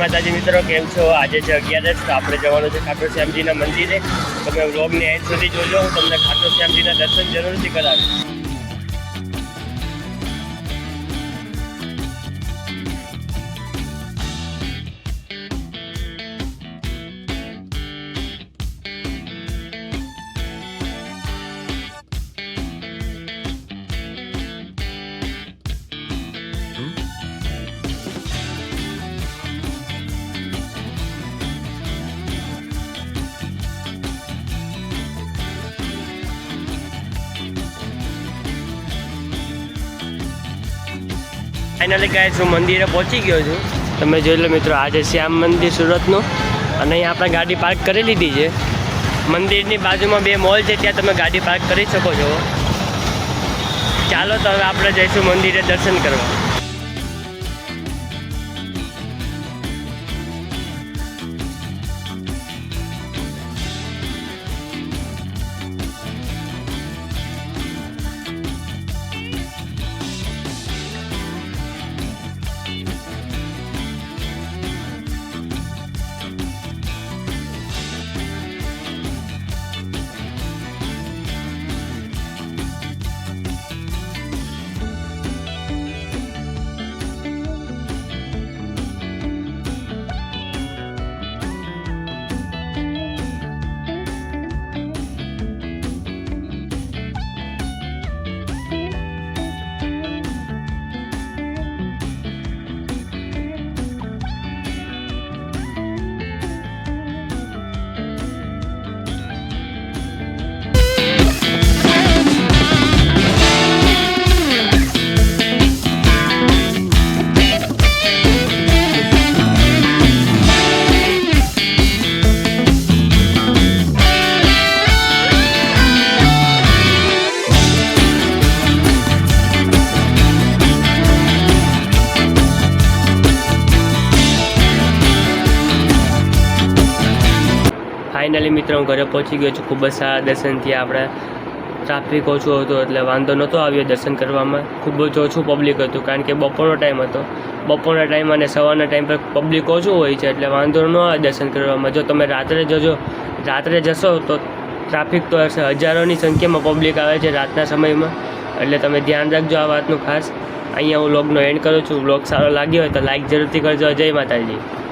માતાજી મિત્રો, કેમ છો? આજે છે 11 તો આપણે જવાનું છે ખાટુ શ્યામજીના મંદિરે. તમે વ્લોગને એન્ડ સુધી જોજો, હું તમને ખાટુ શ્યામજીના દર્શન જરૂરથી કરાવીશ. ફાઇનલી ગાઈસ, હું મંદિરે પહોંચી ગયો છું. તમે જોઈ લો મિત્રો, આ છે શ્યામ મંદિર સુરતનું, અને અહીંયા આપણે ગાડી પાર્ક કરી લીધી છે. મંદિરની બાજુમાં 2 મોલ છે, ત્યાં તમે ગાડી પાર્ક કરી શકો છો. ચાલો તો હવે આપણે જઈશું મંદિરે દર્શન કરવા. ફાઇનલી મિત્રો, હું ઘરે પહોંચી ગયો છું. ખૂબ જ સારા દર્શન થયા. આપણે ટ્રાફિક ઓછું હતું એટલે વાંધો નહોતો આવ્યો દર્શન કરવામાં. ખૂબ જ ઓછું પબ્લિક હતું, કારણ કે બપોરનો ટાઈમ હતો. બપોરના ટાઈમ અને સવારના ટાઈમ પર પબ્લિક ઓછું હોય છે, એટલે વાંધો ન આવે દર્શન કરવામાં. જો તમે રાત્રે જશો તો ટ્રાફિક તો હશે. હજારોની સંખ્યામાં પબ્લિક આવે છે રાતના સમયમાં, એટલે તમે ધ્યાન રાખજો આ વાતનું ખાસ. અહીંયા હું વ્લોગનો એન્ડ કરું છું. વ્લોગ સારો લાગ્યો હોય તો લાઈક જરૂરથી કરજો. જય માતાજી.